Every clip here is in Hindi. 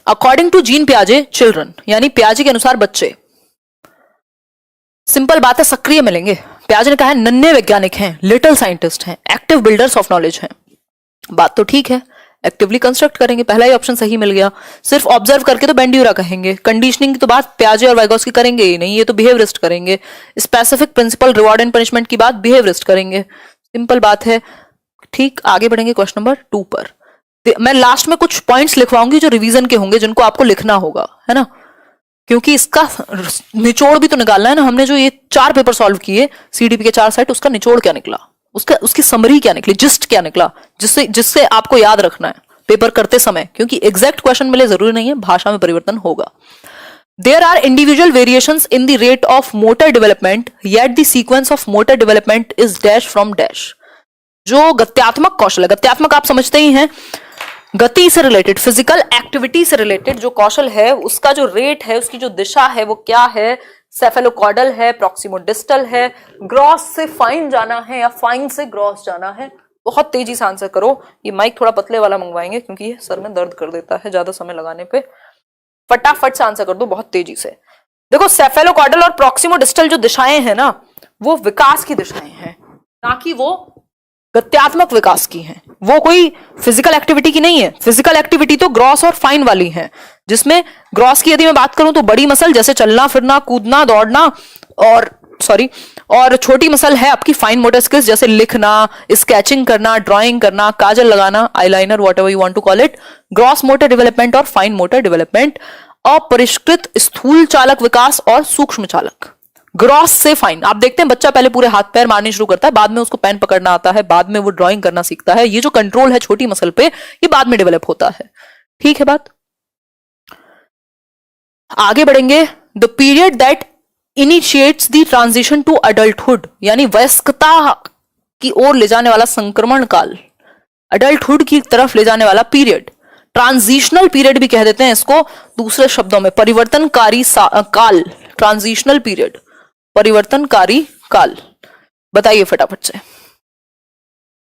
अकॉर्डिंग टू जीन पियाजे चिल्ड्रन, यानी पियाजे के अनुसार बच्चे, सिंपल बात है, सक्रिय मिलेंगे। पियाजे ने कहा है नन्हे वैज्ञानिक हैं, लिटिल साइंटिस्ट हैं, एक्टिव बिल्डर्स ऑफ नॉलेज हैं। बात तो ठीक है, एक्टिवली कंस्ट्रक्ट करेंगे, पहला ही ऑप्शन सही मिल गया। सिर्फ ऑब्जर्व करके तो बेंड्यूरा कहेंगे। कंडीशनिंग की तो बात पियाजे और वाइगोस्की करेंगे ही नहीं, ये तो बिहेवियरिस्ट करेंगे। Specific principle reward and punishment की बात बिहेवियरिस्ट करेंगे। सिंपल बात है। ठीक, आगे बढ़ेंगे क्वेश्चन नंबर 2 पर। मैं लास्ट में कुछ पॉइंट्स लिखवाऊंगी जो रिवीजन के होंगे, जिनको आपको लिखना होगा, है ना, क्योंकि इसका निचोड़ भी तो निकालना है ना। हमने जो ये 4 पेपर सॉल्व किए सीडीपी के 4 सेट, उसका निचोड़ क्या निकला, उसकी समरी क्या निकली, जिस्ट क्या निकला, जिससे आपको याद रखना है पेपर करते समय, क्योंकि एग्जैक्ट क्वेश्चन मिले जरूरी नहीं है, भाषा में परिवर्तन होगा। There are individual variations in the rate of motor development, yet the sequence of motor development is dash from dash। जो गत्यात्मक कौशल है, गत्यात्मक आप समझते ही हैं, गति से रिलेटेड, फिजिकल एक्टिविटी से रिलेटेड जो कौशल है, उसका जो रेट है, उसकी जो दिशा है वो क्या है, सेफेलोकॉर्डल है, प्रॉक्सिमोडिस्टल है, ग्रॉस से फाइन जाना है या फाइन से ग्रॉस जाना है। बहुत तेजी से आंसर करो। ये माइक थोड़ा पतले वाला मंगवाएंगे क्योंकि ये सर में दर्द कर देता है ज्यादा समय लगाने पे। फटाफट से आंसर कर दो बहुत तेजी से। देखो, सेफेलोकॉर्डल और प्रॉक्सिमोडिस्टल जो दिशाएं हैं ना, वो विकास की दिशाएं हैं, ना कि वो गत्यात्मक विकास की हैं। वो कोई फिजिकल एक्टिविटी की नहीं है। फिजिकल एक्टिविटी तो ग्रॉस और फाइन वाली है, जिसमें ग्रॉस की यदि मैं बात करूं तो बड़ी मसल जैसे चलना फिरना, कूदना, दौड़ना, और छोटी मसल है आपकी फाइन मोटर स्किल्स जैसे लिखना, स्केचिंग करना, ड्राइंग करना, काजल लगाना, eyeliner, whatever you want to call it. Gross motor development और फाइन मोटर डेवलपमेंट, अपरिष्कृत स्थूल चालक विकास और सूक्ष्म चालक। ग्रॉस से फाइन, आप देखते हैं बच्चा पहले पूरे हाथ पैर मारने शुरू करता है, बाद में उसको पेन पकड़ना आता है, बाद में वो ड्राइंग करना सीखता है। ये जो कंट्रोल है छोटी मसल पे, ये बाद में डेवलप होता है। ठीक है बात। आगे बढ़ेंगे। The period that initiates the transition to adulthood, यानी वयस्कता की ओर ले जाने वाला संक्रमण काल, अडल्टहुड की तरफ ले जाने वाला पीरियड, ट्रांजिशनल पीरियड भी कह देते हैं इसको। दूसरे शब्दों में परिवर्तनकारी काल, ट्रांजिशनल पीरियड, परिवर्तनकारी काल। बताइए फटाफट से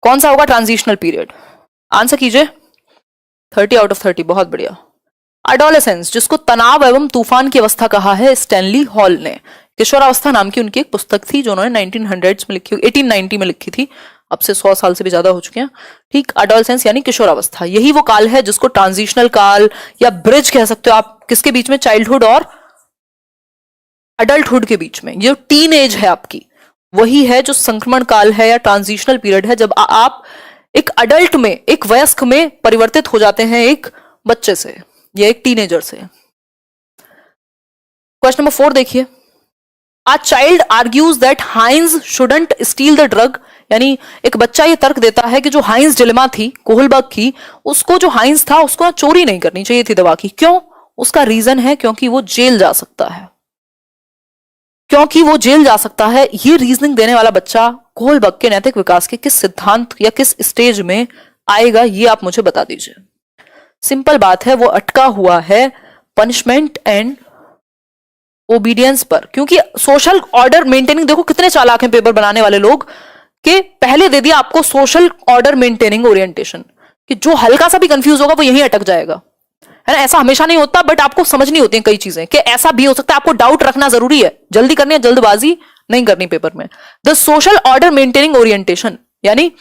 कौन सा होगा ट्रांजिशनल पीरियड, आंसर कीजिए। 30 आउट ऑफ 30, बहुत बढ़िया। एडोलेसेंस, जिसको तनाव एवं तूफान की अवस्था कहा है स्टैनली हॉल ने। किशोरावस्था नाम की उनकी एक पुस्तक थी जो उन्होंने 1900s में लिखी, 1890 में लिखी थी। अब से 100 साल से भी ज्यादा हो चुके हैं। ठीक, एडोलेसेंस यानी किशोरावस्था, यही वो काल है जिसको ट्रांजिशनल काल या ब्रिज कह सकते हो आप। किसके बीच में? चाइल्डहुड और अडल्टहुड के बीच में। ये टीन एज है आपकी, वही है जो संक्रमण काल है या ट्रांजिशनल पीरियड है, जब आप एक अडल्ट में, एक वयस्क में परिवर्तित हो जाते हैं एक बच्चे से या एक टीनेजर से। क्वेश्चन नंबर 4 देखिए। A child argues that Heinz shouldn't steal the drug, यानी एक बच्चा ये तर्क देता है कि जो हाइंस डिलेमा थी कोहलबर्ग की, उसको जो हाइंस था उसको चोरी नहीं करनी चाहिए थी दवा की। क्यों? उसका रीजन है क्योंकि वो जेल जा सकता है, क्योंकि वो जेल जा सकता है। ये रीजनिंग देने वाला बच्चा कोहलबर्ग के नैतिक विकास के किस सिद्धांत या किस स्टेज में आएगा, ये आप मुझे बता दीजिए। सिंपल बात है, वो अटका हुआ है पनिशमेंट एंड ओबीडियंस पर, क्योंकि सोशल ऑर्डर मेंटेनिंग, देखो कितने चालाक हैं पेपर बनाने वाले लोग, कि पहले दे दिया आपको सोशल ऑर्डर मेंटेनिंग ओरिएंटेशन, कि जो हल्का सा भी कंफ्यूज होगा वो यहीं अटक जाएगा, है ना। ऐसा हमेशा नहीं होता, बट आपको समझनी होती है कई चीजें कि ऐसा भी हो सकता है। आपको डाउट रखना जरूरी है, जल्दी करनी है, जल्दबाजी नहीं करनी पेपर में। The social order maintaining orientation, यानी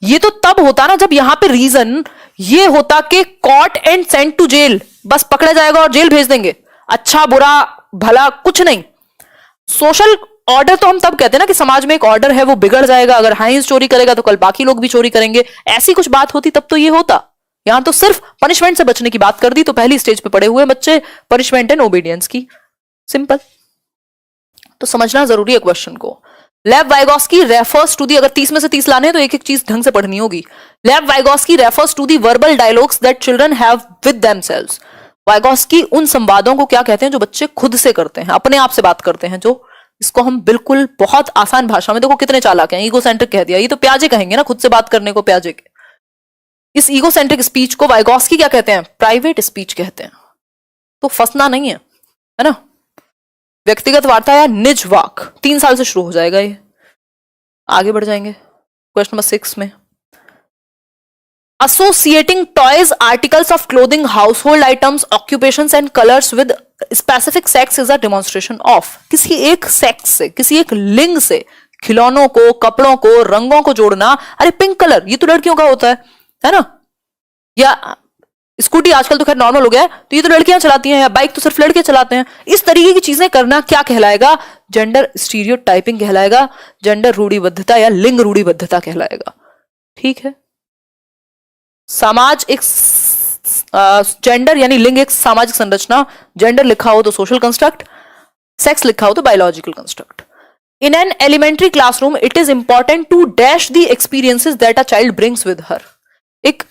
ये तो तब होता ना जब यहां पे रीजन ये होता कि caught and sent to jail, बस पकड़ा जाएगा और जेल भेज देंगे, अच्छा बुरा भला कुछ नहीं। सोशल ऑर्डर तो हम तब कहते हैं ना कि समाज में एक ऑर्डर है वो बिगड़ जाएगा, अगर हाइंस चोरी करेगा तो कल बाकी लोग भी चोरी करेंगे, ऐसी कुछ बात होती तब तो ये होता। यहां तो सिर्फ पनिशमेंट से बचने की बात कर दी, तो पहली स्टेज पे पड़े हुए बच्चे पनिशमेंट एंड ओबीडियंस की। सिंपल, तो समझना जरूरी है क्वेश्चन को। लेव वाइगोस्की रेफर्स टू दी, अगर 30 में से 30 लाने हैं तो एक एक चीज ढंग से पढ़नी होगी। Lev Vygotsky refers to the verbal dialogues that children have with themselves. Vygotsky उन संवादों को क्या कहते हैं जो बच्चे खुद से करते हैं, अपने आप से बात करते हैं, जो इसको हम बिल्कुल बहुत आसान भाषा में, देखो कितने चालाक हैं, ईगोसेंट्रिक कह दिया, ये तो प्याजे कहेंगे ना खुद से बात करने को, प्याजे के। इस ईगोसेंट्रिक स्पीच को वाइगोस्की क्या कहते हैं? प्राइवेट स्पीच कहते हैं। तो फंसना नहीं है ना। व्यक्तिगत वार्ता या निज वाक 3 साल से शुरू हो जाएगा ये। आगे बढ़ जाएंगे क्वेश्चन नंबर 6 में। associating toys, articles of clothing, household items, occupations and colors with specific sex is a demonstration of. किसी एक सेक्स से, किसी एक लिंग से खिलौनों को, कपड़ों को, रंगों को जोड़ना, अरे पिंक कलर ये तो लड़कियों का होता है ना? या स्कूटी आजकल तो खैर नॉर्मल हो गया है, तो ये तो लड़कियां चलाती हैं, या बाइक तो सिर्फ लड़के चलाते हैं। इस तरीके की चीजें करना क्या कहलाएगा? जेंडर स्टीरियोटाइपिंग कहलाएगा, जेंडर रूढ़िबद्धता या लिंग रूढ़िबद्धता कहलाएगा। ठीक है, समाज एक जेंडर यानी लिंग एक सामाजिक संरचना, जेंडर लिखा हो तो सोशल कंस्ट्रक्ट, सेक्स लिखा हो तो biological construct. In an elementary classroom it is important to dash the experiences that a child brings with her. एक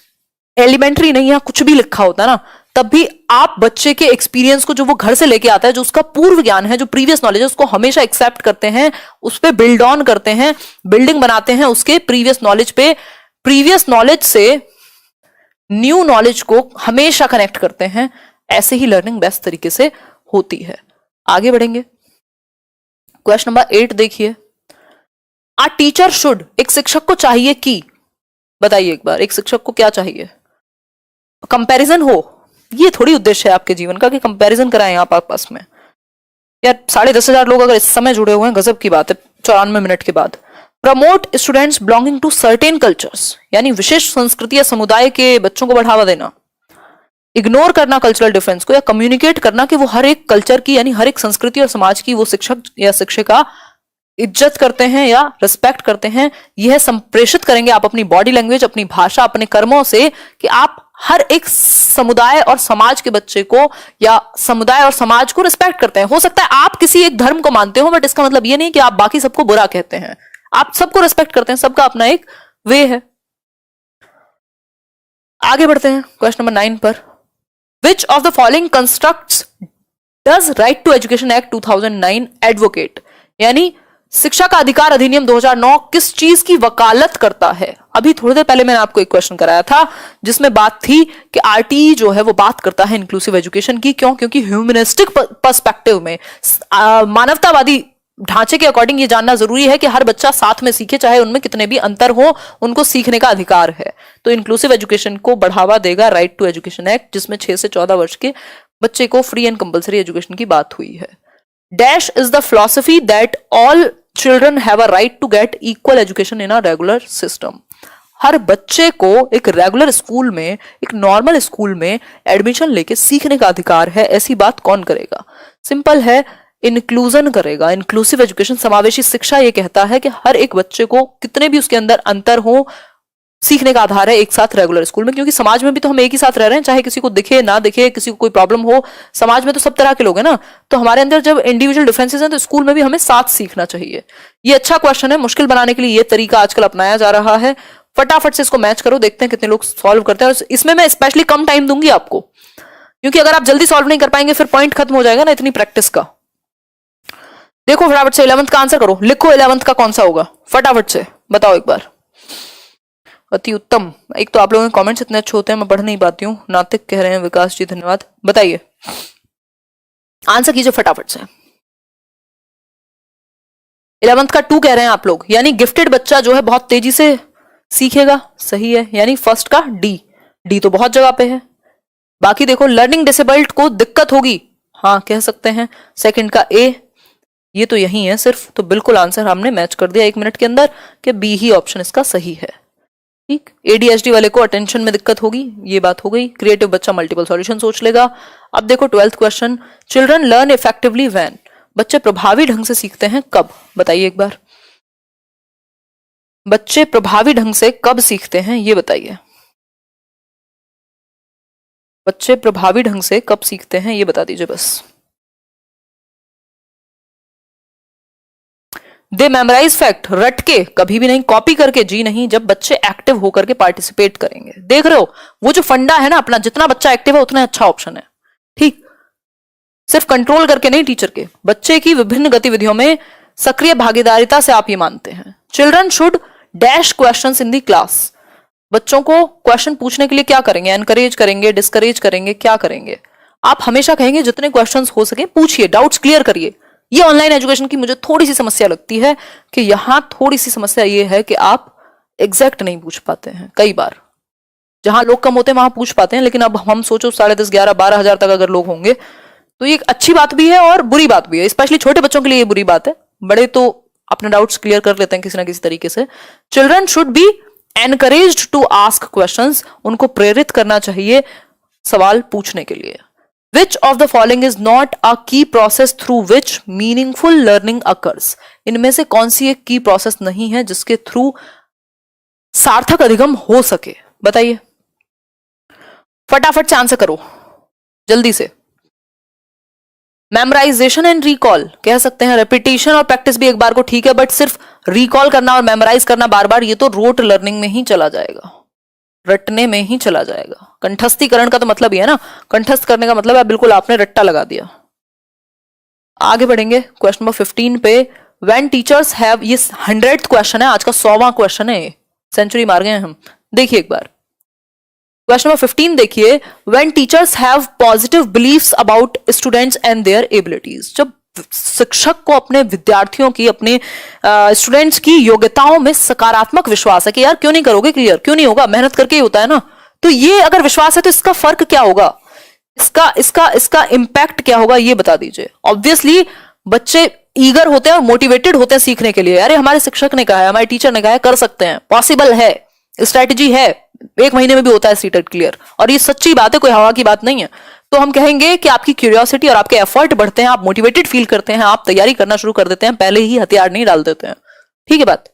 एलिमेंट्री नहीं, यहां कुछ भी लिखा होता है ना, तब भी आप बच्चे के एक्सपीरियंस को जो वो घर से लेके आता है, जो उसका पूर्व ज्ञान है, जो प्रीवियस नॉलेज है, उसको हमेशा एक्सेप्ट करते हैं, उस पर बिल्ड ऑन करते हैं, बिल्डिंग बनाते हैं उसके प्रीवियस नॉलेज पे। प्रीवियस नॉलेज से न्यू नॉलेज को हमेशा कनेक्ट करते हैं। ऐसे ही लर्निंग बेस्ट तरीके से होती है। आगे बढ़ेंगे, क्वेश्चन नंबर 8 देखिए। आ टीचर शुड, एक शिक्षक को चाहिए कि, बताइए एक बार, एक शिक्षक को क्या चाहिए? कंपैरिजन हो। ये थोड़ी उद्देश्य है आपके जीवन का कि कंपैरिजन कराएं आप आपस में। यार 10,500 लोग अगर इस समय जुड़े हुए हैं, गजब की बात है 94 मिनट के बाद। Promote students belonging to certain cultures, यानी विशेष संस्कृति या समुदाय के बच्चों को बढ़ावा देना। इग्नोर करना कल्चरल डिफरेंस को, या कम्युनिकेट करना कि वो हर एक कल्चर की यानी हर एक संस्कृति और समाज की वो शिक्षक या शिक्षिका इज्जत करते हैं या रिस्पेक्ट करते हैं। यह संप्रेषित करेंगे आप अपनी बॉडी लैंग्वेज, अपनी भाषा, अपने कर्मों से कि आप हर एक समुदाय और समाज के बच्चे को या समुदाय और समाज को रिस्पेक्ट करते हैं। हो सकता है आप किसी एक धर्म को मानते हो, बट इसका मतलब ये नहीं कि आप बाकी सबको बुरा कहते हैं। आप सबको रिस्पेक्ट करते हैं, सबका अपना एक वे है। आगे बढ़ते हैं क्वेश्चन नंबर 9 पर। Which of the following constructs does right to education act 2009 advocate, यानी शिक्षा का अधिकार अधिनियम 2009 किस चीज की वकालत करता है? अभी थोड़ी देर पहले मैंने आपको एक क्वेश्चन कराया था जिसमें बात थी कि आरटीई जो है वो बात करता है इंक्लूसिव एजुकेशन की। क्यों? क्योंकि ह्यूमनिस्टिक पर्सपेक्टिव में, मानवतावादी ढांचे के अकॉर्डिंग ये जानना जरूरी है कि हर बच्चा साथ में सीखे, चाहे उनमें कितने भी अंतर हो, उनको सीखने का अधिकार है। तो इंक्लूसिव एजुकेशन को बढ़ावा देगा राइट टू एजुकेशन एक्ट, जिसमें 6 से 14 वर्ष के बच्चे को फ्री एंड कंपल्सरी एजुकेशन की बात हुई है। Dash is the philosophy that all children have a right to get equal education in a regular system. हर बच्चे को एक रेगुलर स्कूल में, एक नॉर्मल स्कूल में एडमिशन लेके सीखने का अधिकार है। ऐसी बात कौन करेगा? सिंपल है, इंक्लूजन करेगा। इंक्लूसिव एजुकेशन, समावेशी शिक्षा, ये कहता है कि हर एक बच्चे को कितने भी उसके अंदर अंतर हो, सीखने का आधार है एक साथ रेगुलर स्कूल में। क्योंकि समाज में भी तो हम एक ही साथ रह रहे हैं, चाहे किसी को दिखे ना दिखे, किसी को कोई प्रॉब्लम हो, समाज में तो सब तरह के लोग हैं ना। तो हमारे अंदर जब इंडिविजुअल डिफरेंसेस हैं, तो स्कूल में भी हमें साथ सीखना चाहिए। ये अच्छा क्वेश्चन है, मुश्किल बनाने के लिए ये तरीका आजकल अपनाया जा रहा है। फटाफट से इसको मैच करो, देखते हैं कितने लोग सॉल्व करते हैं। इसमें मैं स्पेशली कम टाइम दूंगी आपको, क्योंकि अगर आप जल्दी सॉल्व नहीं कर पाएंगे फिर पॉइंट खत्म हो जाएगा ना इतनी प्रैक्टिस का। देखो फटाफट से 11th का आंसर करो, लिखो 11th का कौन सा होगा, फटाफट से बताओ एक बार। अति उत्तम। एक तो आप लोगों के कमेंट्स इतने अच्छे होते हैं, मैं पढ़ नहीं पाती हूँ। नातिक कह रहे हैं, विकास जी धन्यवाद। बताइए, आंसर कीजिए फटाफट से। 11th का 2 कह रहे हैं आप लोग, यानी गिफ्टेड बच्चा जो है बहुत तेजी से सीखेगा। सही है, यानी फर्स्ट का डी तो बहुत जगह पे है। बाकी देखो, लर्निंग डिसेबल्ड को दिक्कत होगी, हाँ कह सकते हैं। सेकंड का ए, ये तो यही है सिर्फ, तो बिल्कुल आंसर हमने मैच कर दिया 1 मिनट के अंदर कि बी ही ऑप्शन इसका सही है। ठीक, एडीएचडी वाले को अटेंशन में दिक्कत होगी, ये बात हो गई। क्रिएटिव बच्चा मल्टीपल सॉल्यूशन सोच लेगा। अब देखो 12th question, children learn effectively when, बच्चे प्रभावी ढंग से सीखते हैं कब? बताइए एक बार, बच्चे प्रभावी ढंग से कब सीखते हैं ये बताइए। बच्चे प्रभावी ढंग से कब सीखते हैं ये बता दीजिए बस। दे मेमोराइज फैक्ट, रट के, कभी भी नहीं, कॉपी करके, जी नहीं, जब बच्चे एक्टिव होकर के पार्टिसिपेट करेंगे। देख रहे हो, वो जो फंडा है ना अपना, जितना बच्चा एक्टिव है उतना अच्छा ऑप्शन है। ठीक, सिर्फ कंट्रोल करके नहीं, टीचर के, बच्चे की विभिन्न गतिविधियों में सक्रिय भागीदारिता से आप ये मानते हैं। Children should dash questions in the class, बच्चों को क्वेश्चन पूछने के लिए क्या करेंगे? एनकरेज करेंगे, डिस्करेज करेंगे, क्या करेंगे? आप हमेशा कहेंगे जितने क्वेश्चंस हो सके पूछिए, डाउट्स क्लियर करिए। ये ऑनलाइन एजुकेशन की मुझे थोड़ी सी समस्या लगती है कि यहां थोड़ी सी समस्या ये है कि आप एग्जैक्ट नहीं पूछ पाते हैं कई बार। जहां लोग कम होते हैं वहां पूछ पाते हैं, लेकिन अब हम सोचो 10:30, 11, 12,000 तक अगर लोग होंगे तो ये एक अच्छी बात भी है और बुरी बात भी है। स्पेशली छोटे बच्चों के लिए ये बुरी बात है, बड़े तो अपने डाउट्स क्लियर कर लेते हैं किसी ना किसी तरीके से। Children should be encouraged to ask questions, उनको प्रेरित करना चाहिए सवाल पूछने के लिए। Which of the following is not a key process through which meaningful learning occurs? इनमें से कौन सी एक की प्रोसेस नहीं है जिसके थ्रू सार्थक अधिगम हो सके? बताइए, फटाफट से आंसर करो जल्दी से। मेमोराइजेशन एंड रिकॉल कह सकते हैं, रेपिटेशन और प्रैक्टिस भी एक बार को ठीक है, बट सिर्फ रिकॉल करना और मेमोराइज करना बार बार, ये तो रोट लर्निंग में ही चला जाएगा, रटने में ही चला जाएगा। कंठस्थीकरण का तो मतलब ही है ना, कंठस्थ करने का मतलब है बिल्कुल आपने रट्टा लगा दिया। आगे बढ़ेंगे क्वेश्चन नंबर 15 पे। व्हेन टीचर्स हैव, ये 100th क्वेश्चन है, आज का 100वां क्वेश्चन है, सेंचुरी मार गए हम। देखिए एक बार क्वेश्चन नंबर 15 देखिए। When teachers have positive beliefs about students and there abilities, जब शिक्षक को अपने विद्यार्थियों की, अपने स्टूडेंट्स की योग्यताओं में सकारात्मक विश्वास है कि यार क्यों नहीं करोगे क्लियर, क्यों नहीं होगा, मेहनत करके ही होता है ना, तो ये अगर विश्वास है तो इसका फर्क क्या होगा, इसका इम्पैक्ट क्या होगा, ये बता दीजिए। ऑब्वियसली बच्चे ईगर होते हैं और मोटिवेटेड होते हैं सीखने के लिए। अरे हमारे शिक्षक ने कहा है, हमारे टीचर ने कहा है, कर सकते हैं, पॉसिबल है, स्ट्रेटेजी है, 1 महीने में भी होता है सीटेट क्लियर, और ये सच्ची बात है, कोई हवा की बात नहीं है। तो हम कहेंगे कि आपकी क्यूरियोसिटी और आपके एफर्ट बढ़ते हैं, आप मोटिवेटेड फील करते हैं, आप तैयारी करना शुरू कर देते हैं, पहले ही हथियार नहीं डाल देते हैं। ठीक है बात।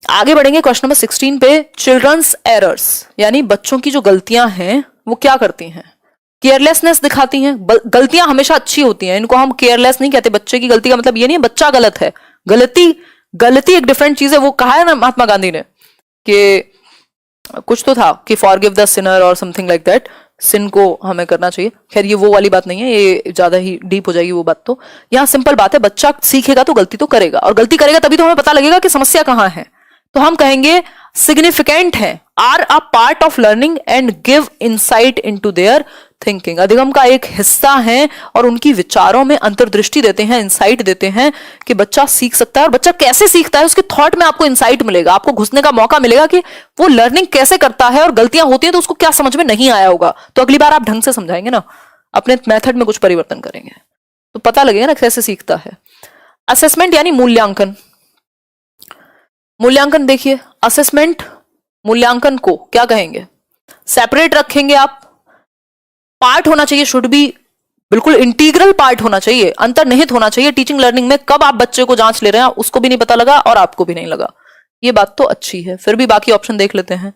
आगे बढ़ेंगे क्वेश्चन नंबर 16 पे। चिल्ड्रंस एरर्स, यानी बच्चों की जो गलतियां हैं वो क्या करती हैं? केयरलेसनेस दिखाती हैं। गलतियां हमेशा अच्छी होती हैं, इनको हम केयरलेस नहीं कहते। बच्चे की गलती का मतलब ये नहीं है बच्चा गलत है, गलती एक डिफरेंट चीज है। वो कहा है ना महात्मा गांधी ने कि कुछ तो था कि फॉरगिव द सिनर और समथिंग लाइक दैट, सिन को हमें करना चाहिए। खैर ये वो वाली बात नहीं है, ये ज्यादा ही डीप हो जाएगी वो बात। तो यहाँ सिंपल बात है, बच्चा सीखेगा तो गलती तो करेगा, और गलती करेगा तभी तो हमें पता लगेगा कि समस्या कहाँ है। तो हम कहेंगे सिग्निफिकेंट है, are a part of learning and give insight into their thinking, अधिगम का एक हिस्सा है और उनकी विचारों में अंतर्दृष्टि देते हैं, इंसाइट देते हैं कि बच्चा सीख सकता है। और बच्चा कैसे सीखता है, उसके थॉट में आपको इंसाइट मिलेगा, आपको घुसने का मौका मिलेगा कि वो लर्निंग कैसे करता है, और गलतियां होती हैं तो उसको क्या समझ में नहीं आया होगा, तो अगली बार आप ढंग से समझाएंगे ना, अपने मेथड में कुछ परिवर्तन करेंगे तो पता लगेगा ना कैसे सीखता है। असेसमेंट यानी मूल्यांकन। मूल्यांकन देखिए, असेसमेंट मूल्यांकन को क्या कहेंगे? सेपरेट रखेंगे आप, पार्ट होना चाहिए, शुड बी, बिल्कुल इंटीग्रल पार्ट होना चाहिए, अंतर्निहित होना चाहिए टीचिंग लर्निंग में। कब आप बच्चे को जांच ले रहे हैं उसको भी नहीं पता लगा और आपको भी नहीं लगा, ये बात तो अच्छी है। फिर भी बाकी ऑप्शन देख लेते हैं।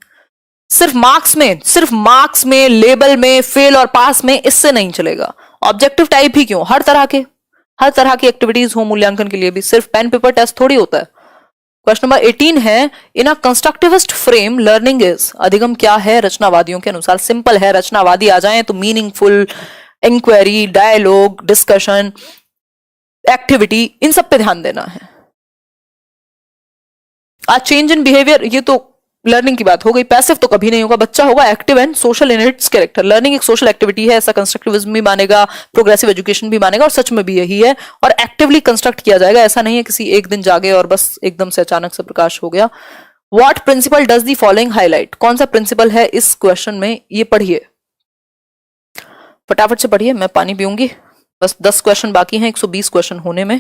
सिर्फ मार्क्स में, लेबल में, फेल और पास में, इससे नहीं चलेगा। ऑब्जेक्टिव टाइप ही क्यों, हर तरह की एक्टिविटीज हो मूल्यांकन के लिए भी, सिर्फ पेन पेपर टेस्ट थोड़ी होता है। क्वेश्चन नंबर 18 है, in a constructivist frame learning is, अधिगम क्या है रचनावादियों के अनुसार? सिंपल है, रचनावादी आ जाएं तो meaningful, inquiry, dialogue, discussion, activity, इन सब पे ध्यान देना है। आज चेंज इन बिहेवियर, ये तो लर्निंग की बात हो गई। पैसिव तो कभी नहीं होगा, बच्चा होगा active and social in its character. Learning एक सोशल एक्टिविटी है, ऐसा कंस्ट्रक्टिविज्म भी मानेगा, प्रोग्रेसिव एजुकेशन भी मानेगा, और सच में भी यही है। और एक्टिवली कंस्ट्रक्ट किया जाएगा, ऐसा नहीं है किसी एक दिन जागे और बस एकदम से अचानक से प्रकाश हो गया। What principle does the following highlight, कौन सा प्रिंसिपल है इस क्वेश्चन में? ये पढ़िए, फटाफट से पढ़िए, मैं पानी पीऊंगी। बस 10 क्वेश्चन बाकी हैं 120 क्वेश्चन होने में,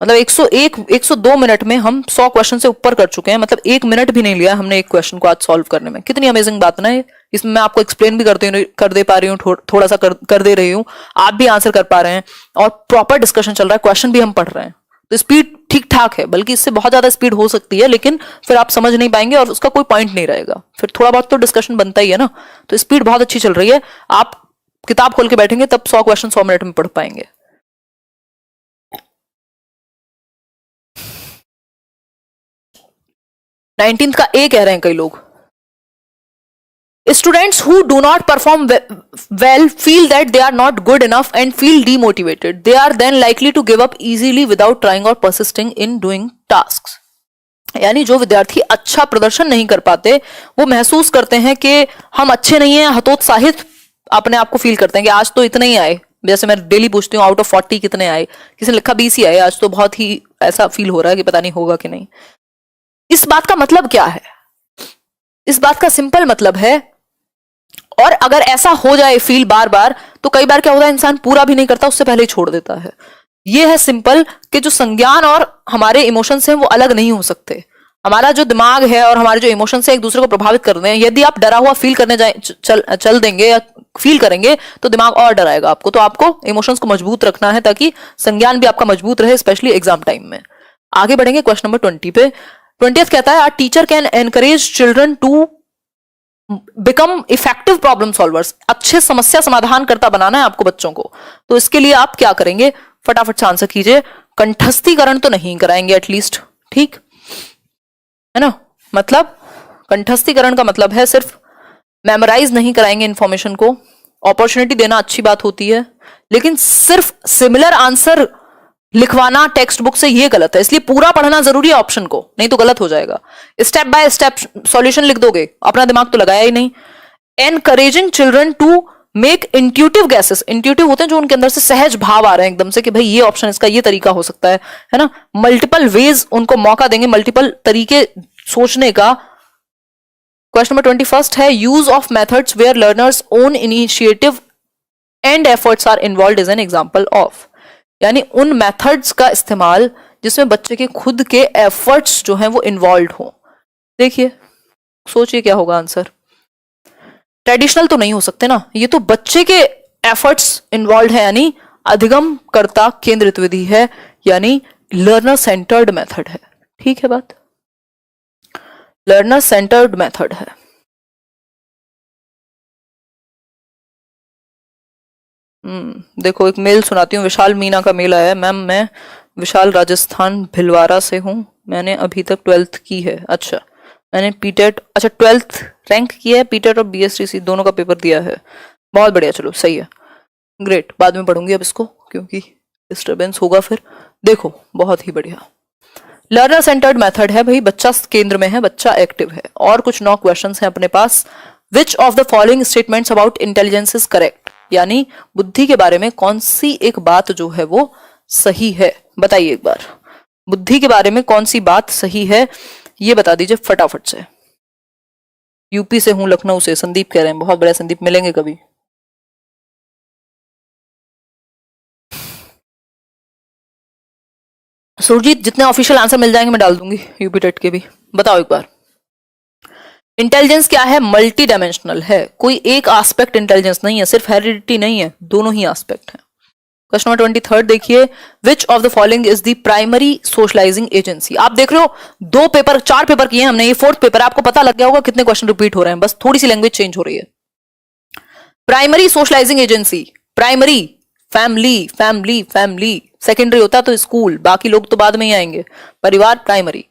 मतलब 102 मिनट में हम 100 क्वेश्चन से ऊपर कर चुके हैं। मतलब 1 मिनट भी नहीं लिया हमने एक क्वेश्चन को आज सॉल्व करने में। कितनी अमेजिंग बात ना है। इसमें मैं आपको एक्सप्लेन भी कर दे पा रही हूँ, थोड़ा सा कर दे रही हूँ, आप भी आंसर कर पा रहे हैं, और प्रॉपर डिस्कशन चल रहा है, क्वेश्चन भी हम पढ़ रहे हैं। तो स्पीड ठीक ठाक है, बल्कि इससे बहुत ज्यादा स्पीड हो सकती है, लेकिन फिर आप समझ नहीं पाएंगे और उसका कोई पॉइंट नहीं रहेगा। फिर थोड़ा बहुत तो डिस्कशन बनता ही है ना। तो स्पीड बहुत अच्छी चल रही है, आप किताब खोल के बैठेंगे तब 100 क्वेश्चन 100 मिनट में पढ़ पाएंगे। 19th का ए कह रहे हैं कई लोग। Students who do not perform well feel that they are not good enough and feel demotivated, they are then likely to give up easily without trying और परसिस्टिंग इन डूइंग टास्क्स। यानी जो विद्यार्थी अच्छा प्रदर्शन नहीं कर पाते, वो महसूस करते हैं कि हम अच्छे नहीं हैं, हतोत्साहित अपने आप को फील करते हैं कि आज तो इतने ही आए। जैसे मैं डेली पूछती हूँ आउट ऑफ 40 कितने आए, किसी ने लिखा 20 ही आए, आज तो बहुत ही ऐसा फील हो रहा है कि पता नहीं होगा कि नहीं। इस बात का मतलब क्या है? इस बात का सिंपल मतलब है। और अगर ऐसा हो जाए फील बार बार, तो कई बार क्या होता है, इंसान पूरा भी नहीं करता, उससे पहले ही छोड़ देता है। ये है सिंपल कि जो संज्ञान और हमारे इमोशंस हैं वो अलग नहीं हो सकते। हमारा जो दिमाग है और हमारे जो इमोशंस है एक दूसरे को प्रभावित कर रहे हैं। यदि आप डरा हुआ फील करने जाए चल देंगे या फील करेंगे तो दिमाग और डराएगा आपको। तो आपको इमोशंस को मजबूत रखना है ताकि संज्ञान भी आपका मजबूत रहे, स्पेशली एग्जाम टाइम में। आगे बढ़ेंगे क्वेश्चन नंबर 20 पे। 20th कहता है, our teacher can encourage children to become effective problem solvers. अच्छे समस्या समाधान करता बनाना है आपको बच्चों को। तो इसके लिए आप क्या करेंगे, फटाफट से आंसर कीजिए। कंठस्थीकरण तो नहीं कराएंगे एटलीस्ट, ठीक है ना। मतलब कंठस्थीकरण का मतलब है सिर्फ मेमोराइज नहीं कराएंगे इंफॉर्मेशन को। अपॉर्चुनिटी देना अच्छी बात होती है, लेकिन सिर्फ सिमिलर आंसर लिखवाना टेक्स्ट बुक से ये गलत है। इसलिए पूरा पढ़ना जरूरी है ऑप्शन को, नहीं तो गलत हो जाएगा। स्टेप बाय स्टेप सॉल्यूशन लिख दोगे, अपना दिमाग तो लगाया ही नहीं। Encouraging children to make intuitive guesses. Intuitive होते हैं जो उनके अंदर से सहज भाव आ रहे हैं एकदम से कि भाई ये ऑप्शन, इसका ये तरीका हो सकता है ना। मल्टीपल वेज उनको मौका देंगे, मल्टीपल तरीके सोचने का। क्वेश्चन नंबर 21 है, use of methods where learners own initiative and efforts are involved is an example of. यानी उन मेथड्स का इस्तेमाल जिसमें बच्चे के खुद के एफर्ट्स जो हैं वो इन्वॉल्व हो। देखिए, सोचिए क्या होगा आंसर। ट्रेडिशनल तो नहीं हो सकते ना, ये तो बच्चे के एफर्ट्स इन्वॉल्व है, यानी अधिगम कर्ता केंद्रित विधि है, यानी लर्नर सेंटर्ड मेथड है। ठीक है बात, लर्नर सेंटर्ड मेथड है। देखो एक मेल सुनाती हूँ, विशाल मीना का मेल आया है। मैम मैं विशाल राजस्थान भिलवाड़ा से हूँ, मैंने अभी तक 12th की है। अच्छा, मैंने पीटेट, अच्छा 12th रैंक किया है, पीटेट और बीएसटीसी दोनों का पेपर दिया है। बहुत बढ़िया, चलो सही है, ग्रेट। बाद में पढ़ूंगी अब इसको क्योंकि डिस्टर्बेंस होगा फिर। देखो बहुत ही बढ़िया, लर्नर सेंटर्ड मेथड है भाई, बच्चा केंद्र में है, बच्चा एक्टिव है। और कुछ 9 क्वेश्चंस हैं अपने पास। Which of the following statements about intelligence is correct, यानी बुद्धि के बारे में कौन सी एक बात जो है वो सही है, बताइए एक बार। बुद्धि के बारे में कौन सी बात सही है ये बता दीजिए फटाफट से। यूपी से हूं, लखनऊ से, संदीप कह रहे हैं। बहुत बढ़िया संदीप, मिलेंगे कभी। सुरजीत, जितने ऑफिशियल आंसर मिल जाएंगे मैं डाल दूंगी यूपी टेट के भी। बताओ एक बार, इंटेलिजेंस क्या है, मल्टी डायमेंशनल है, कोई एक एस्पेक्ट इंटेलिजेंस नहीं है, सिर्फ हेरिडिटी नहीं है, दोनों ही एस्पेक्ट है। क्वेश्चन नंबर 23 देखिए, which of the following is the primary socialising agency. आप देख रहे हो 4 पेपर किए हमने, ये 4th पेपर है, आपको पता लग गया होगा कितने क्वेश्चन रिपीट हो रहे हैं, बस थोड़ी सी लैंग्वेज चेंज हो रही है। Primary socialising agency, primary family, family family, secondary होता तो स्कूल, बाकी लोग तो बाद में ही आएंगे, परिवार primary.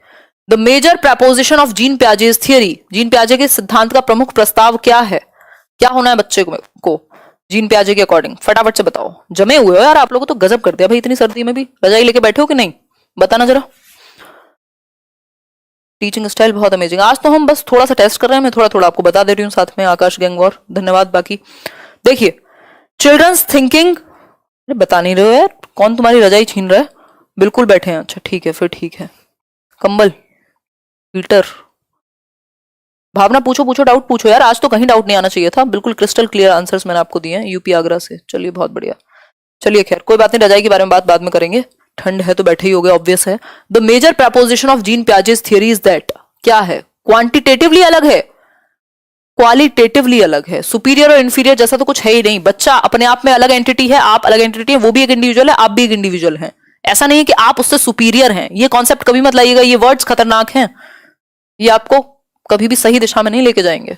The major proposition of Jean Piaget's theory, Jean प्याजे के सिद्धांत का प्रमुख प्रस्ताव क्या है, क्या होना है बच्चे को जीन प्याजे के अकॉर्डिंग, फटाफट से बताओ। जमे हुए हो यार आप लोगों, तो गजब कर दिया भाई, इतनी सर्दी में भी रजाई लेके बैठे हो कि नहीं, बताना जरा। टीचिंग स्टाइल बहुत अमेजिंग। आज तो हम बस थोड़ा सा टेस्ट कर रहे हैं, मैं थोड़ा थोड़ा आपको बता दे रही हूँ साथ में। आकाश गैंग और धन्यवाद। बाकी देखिए, चिल्ड्रंस थिंकिंग, बता नहीं रहे हो यार, कौन तुम्हारी रजाई छीन रहा है, बिल्कुल बैठे हैं। अच्छा ठीक है, फिर ठीक है। कंबल, हीटर, भावना पूछो पूछो, डाउट पूछो यार, आज तो कहीं डाउट नहीं आना चाहिए था, बिल्कुल क्रिस्टल क्लियर आंसर्स मैंने आपको दिए हैं यूपी आगरा से। चलिए बहुत बढ़िया, चलिए खैर कोई बात नहीं, रजाई के बारे में बात बाद में करेंगे, ठंड है तो बैठे ही हो गए, ऑब्वियस है। The major proposition of Jean Piaget's theory is that, क्या है, क्वांटिटेटिवली अलग है, क्वालिटेटिवली अलग है। सुपीरियर और इंफीरियर जैसा तो कुछ है ही नहीं, बच्चा अपने आप में अलग एंटिटी है, आप अलग एंटिटी है, वो भी एक इंडिविजुअल है, आप भी एक इंडिविजुअल है। ऐसा नहीं है कि आप उससे सुपीरियर हैं, ये कॉन्सेप्ट कभी मत लाइएगा, ये वर्ड्स खतरनाक हैं, ये आपको कभी भी सही दिशा में नहीं लेके जाएंगे।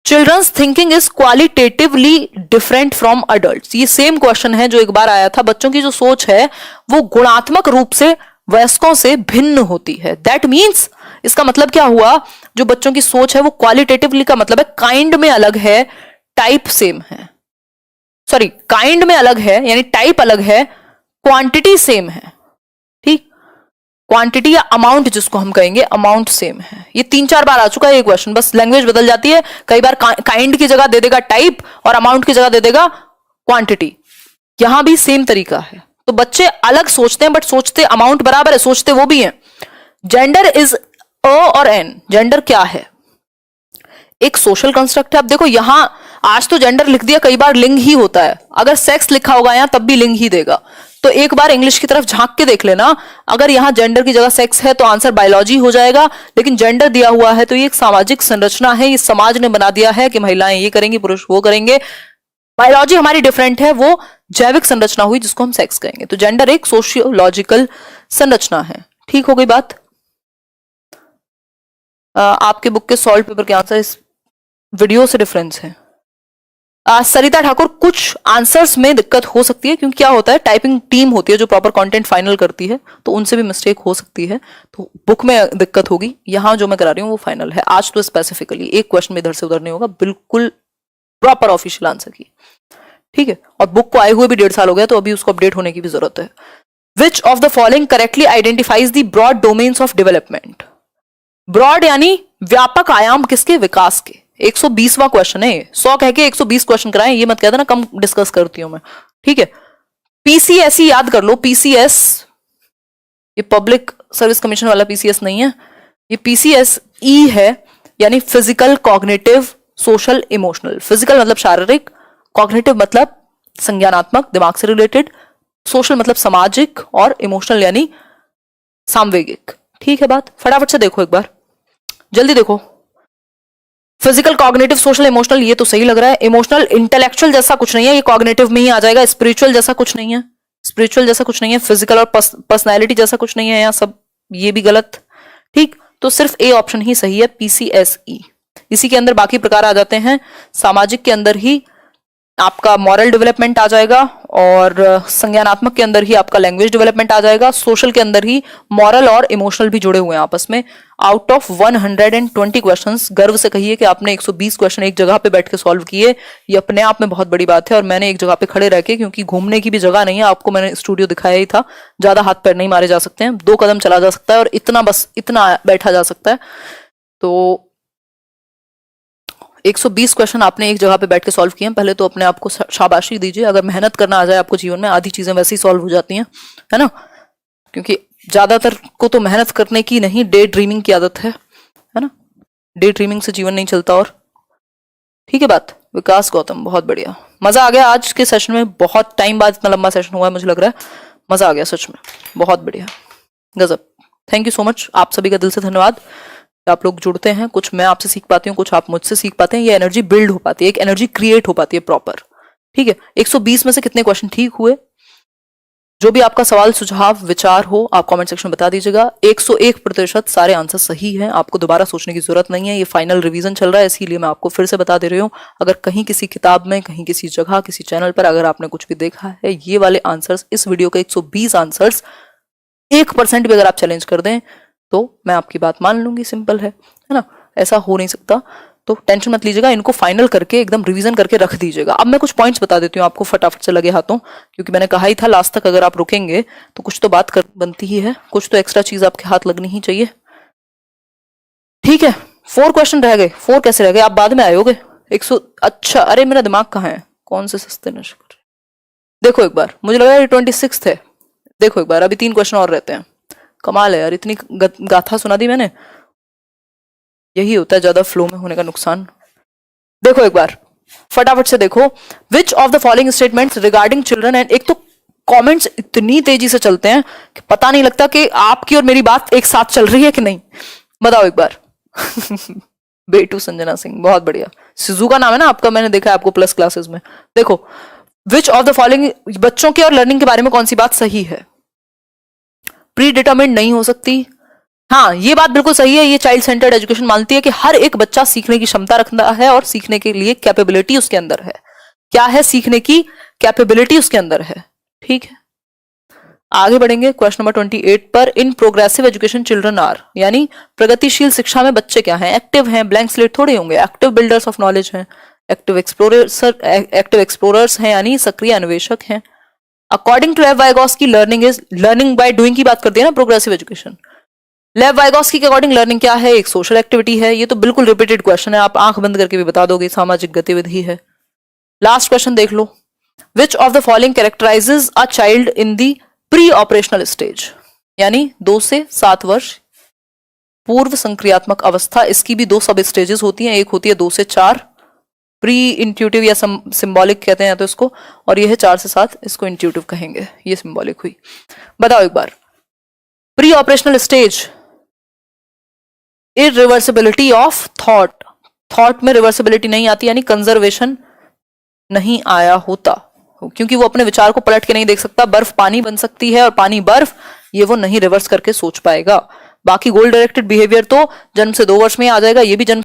Children's thinking is qualitatively different from adults, ये सेम क्वेश्चन है जो एक बार आया था। बच्चों की जो सोच है वो गुणात्मक रूप से वयस्कों से भिन्न होती है। दैट मीन्स, इसका मतलब क्या हुआ, जो बच्चों की सोच है वो क्वालिटेटिवली का मतलब है काइंड में अलग है, टाइप सेम है, सॉरी काइंड में अलग है यानी टाइप अलग है, क्वांटिटी सेम है। ठीक, क्वांटिटी या अमाउंट जिसको हम कहेंगे, अमाउंट सेम है। ये 3-4 बार आ चुका है ये क्वेश्चन, बस लैंग्वेज बदल जाती है, कई बार काइंड की जगह दे देगा टाइप और अमाउंट की जगह दे देगा क्वांटिटी। यहां भी सेम तरीका है। तो बच्चे अलग सोचते हैं बट सोचते अमाउंट बराबर है, सोचते वो भी हैं। जेंडर इज अ और एन, जेंडर क्या है, एक सोशल कंस्ट्रक्ट है। अब देखो यहां आज तो जेंडर लिख दिया, कई बार लिंग ही होता है, अगर सेक्स लिखा होगा यहां तब भी लिंग ही देगा। तो एक बार इंग्लिश की तरफ झांक के देख लेना, अगर यहां जेंडर की जगह सेक्स है तो आंसर बायोलॉजी हो जाएगा, लेकिन जेंडर दिया हुआ है तो ये एक सामाजिक संरचना है, ये समाज ने बना दिया है कि महिलाएं ये करेंगी पुरुष वो करेंगे। बायोलॉजी हमारी डिफरेंट है, वो जैविक संरचना हुई जिसको हम सेक्स कहेंगे। तो जेंडर एक सोशियोलॉजिकल संरचना है। ठीक हो गई बात। आपके बुक के सॉल्व पेपर के आंसर इस वीडियो से डिफरेंस है। सरिता ठाकुर, कुछ आंसर्स में दिक्कत हो सकती है क्योंकि क्या होता है, टाइपिंग टीम होती है जो प्रॉपर कंटेंट फाइनल करती है, तो उनसे भी मिस्टेक हो सकती है, तो बुक में दिक्कत होगी। यहां जो मैं करा रही हूँ वो फाइनल है। आज तो स्पेसिफिकली एक क्वेश्चन में इधर से उधर नहीं होगा, बिल्कुल प्रॉपर ऑफिशियल आंसर की। ठीक है, और बुक को आए हुए भी 1.5 साल हो गया, तो अभी उसको अपडेट होने की भी जरूरत है। Which of the following correctly identifies the broad domains of development. Broad यानी व्यापक आयाम किसके, विकास के। 120वां क्वेश्चन है, 100 कह के 120 क्वेश्चन कराएं, ये मत कहते ना कम डिस्कस करती हूं मैं। ठीक है, पीसीएस ही याद कर लो। पीसीएस ये पब्लिक सर्विस कमीशन वाला पीसीएस नहीं है, ये पीसीएस ई है, यानी physical, cognitive, social, emotional. Physical मतलब शारीरिक, कॉग्निटिव मतलब संज्ञानात्मक, दिमाग से रिलेटेड, सोशल मतलब सामाजिक, और इमोशनल यानी सामवेगिक। ठीक है बात, फटाफट से देखो एक बार, जल्दी देखो। फिजिकल, कॉग्निटिव, सोशल, इमोशनल, ये तो सही लग रहा है। इमोशनल इंटेलेक्चुअल जैसा कुछ नहीं है, ये कॉग्निटिव में ही आ जाएगा। स्पिरिचुअल जैसा कुछ नहीं है, स्पिरिचुअल जैसा कुछ नहीं है। फिजिकल और पर्सनैलिटी जैसा कुछ नहीं है, यहाँ सब ये भी गलत। ठीक, तो सिर्फ ए ऑप्शन ही सही है, पीसीएसई। इसी के अंदर बाकी प्रकार आ जाते हैं। सामाजिक के अंदर ही आपका मॉरल डेवलपमेंट आ जाएगा, और संज्ञानात्मक के अंदर ही आपका लैंग्वेज डेवलपमेंट आ जाएगा। सोशल के अंदर ही मॉरल और इमोशनल भी जुड़े हुए हैं आपस में। आउट ऑफ 120 क्वेश्चंस, गर्व से कहिए कि आपने 120 क्वेश्चन एक जगह पे बैठ के सॉल्व किए, ये अपने आप में बहुत बड़ी बात है। और मैंने एक जगह पे खड़े रह के, क्योंकि घूमने की भी जगह नहीं है, आपको मैंने स्टूडियो दिखाया ही था, ज्यादा हाथ पैर नहीं मारे जा सकते हैं, 2 कदम चला जा सकता है और इतना बस इतना बैठा जा सकता है। तो 120 क्वेश्चन आपने एक जगह पे बैठ के सॉल्व किए हैं, पहले तो अपने आप को शाबाशी दीजिए। अगर मेहनत करना आ जाए आपको जीवन में, आधी चीजें वैसे ही सॉल्व हो जाती हैं, है ना, क्योंकि ज्यादातर को तो मेहनत करने की नहीं, डे ड्रीमिंग की आदत है ना। डे ड्रीमिंग से जीवन नहीं चलता। और ठीक है बात। विकास गौतम, बहुत बढ़िया, मजा आ गया आज के सेशन में। बहुत टाइम बाद इतना लंबा सेशन हुआ है, मुझे लग रहा है मजा आ गया सच में, बहुत बढ़िया, गजब। थैंक यू सो मच, आप सभी का दिल से धन्यवाद। आप लोग जुड़ते हैं, कुछ मैं आपसे सीख पाती हूँ, कुछ आप मुझसे सीख पाते हैं, ये एनर्जी बिल्ड हो पाती है, एक एनर्जी क्रिएट हो पाती है प्रॉपर। ठीक है, 120 में से कितने क्वेश्चन ठीक हुए, जो भी आपका सवाल, सुझाव, विचार हो, आप कमेंट सेक्शन में बता दीजिएगा। 101% सारे आंसर सही हैं, आपको दोबारा सोचने की जरूरत नहीं है। ये फाइनल रिवीजन चल रहा है, इसीलिए मैं आपको फिर से बता दे रही हूँ। अगर कहीं किसी किताब में, कहीं किसी जगह, किसी चैनल पर अगर आपने कुछ भी देखा है, ये वाले आंसर्स, इस वीडियो के 120 आंसर्स 1% भी अगर आप चैलेंज कर दें तो मैं आपकी बात मान लूंगी, सिंपल है ना। ऐसा हो नहीं सकता, तो टेंशन मत लीजिएगा, इनको फाइनल करके एकदम रिवीजन करके रख दीजिएगा। अब मैं कुछ पॉइंट्स बता देती हूँ आपको फटाफट से लगे हाथों, क्योंकि मैंने कहा ही था लास्ट तक अगर आप रुकेंगे तो कुछ तो बात बनती ही है, कुछ तो एक्स्ट्रा चीज आपके हाथ लगनी ही चाहिए। ठीक है, 4 क्वेश्चन रह गए। 4 कैसे रह गए, आप बाद में आयोगे। 100, अच्छा, अरे मेरा दिमाग कहाँ है, कौन से सस्ते नशे। देखो एक बार, मुझे लगा 26 है, देखो एक बार, अभी 3 क्वेश्चन और रहते हैं। कमाल है यार, इतनी गाथा सुना दी मैंने, यही होता है ज्यादा फ्लो में होने का नुकसान। देखो एक बार फटाफट से देखो, विच of the following statements regarding children and, एक तो कमेंट्स इतनी तेजी से चलते हैं कि पता नहीं लगता कि आपकी और मेरी बात एक साथ चल रही है कि नहीं, बताओ एक बार। बेटू संजना सिंह, बहुत बढ़िया, सिजू का नाम है ना आपका, मैंने देखा है आपको प्लस क्लासेस में। देखो, विच ऑफ द फॉलोइंग, बच्चों के और लर्निंग के बारे में कौन सी बात सही है, प्री डिटरमिन्ड नहीं हो सकती। हाँ, ये बात बिल्कुल सही है, ये चाइल्ड सेंटर्ड एजुकेशन मानती है कि हर एक बच्चा सीखने की क्षमता रखता है और सीखने के लिए कैपेबिलिटी उसके अंदर है। क्या है, सीखने की कैपेबिलिटी उसके अंदर है। ठीक है, आगे बढ़ेंगे क्वेश्चन नंबर 28 पर। इन प्रोग्रेसिव एजुकेशन चिल्ड्रन आर, यानी प्रगतिशील शिक्षा में बच्चे क्या हैं, एक्टिव हैं, ब्लैंक स्लेट थोड़े होंगे, एक्टिव बिल्डर्स ऑफ नॉलेज हैं, एक्टिव एक्सप्लोरर्स हैं, यानी सक्रिय अन्वेषक हैं। अकॉर्डिंग टू लेव वाइगॉस की learning is, learning by doing की बात करती है ना प्रोग्रेसिव एजुकेशन। लेव वाइगॉस्की के अकॉर्डिंग लर्निंग क्या है, एक सोशल एक्टिविटी है। ये तो बिल्कुल रिपीटेड क्वेश्चन है, आप आंख बंद करके भी बता दोगे, सामाजिक गतिविधि है। लास्ट क्वेश्चन देख लो, which of the following characterises a child in the pre operational stage, यानी 2 से 7 वर्ष पूर्व संक्रियात्मक अवस्था, इसकी भी 2 सब स्टेजेस होती हैं, एक होती है 2 से 4, प्री इंट्यूटिव या सिंबॉलिक कहते हैं तो इसको, और ये है 4 से 7, इसको इंट्यूटिव कहेंगे। ये सिंबॉलिक हुई। बताओ एक बार, pre operational stage, irreversibility of thought, thought में रिवर्सिबिलिटी नहीं आती, यानी कंजर्वेशन नहीं आया होता, क्योंकि वो अपने विचार को पलट के नहीं देख सकता। बर्फ पानी बन सकती है और पानी बर्फ, ये वो नहीं रिवर्स करके सोच पाएगा। बाकी गोल डायरेक्टेड बिहेवियर तो जन्म से 2 वर्ष में आ जाएगा, ये भी जन्म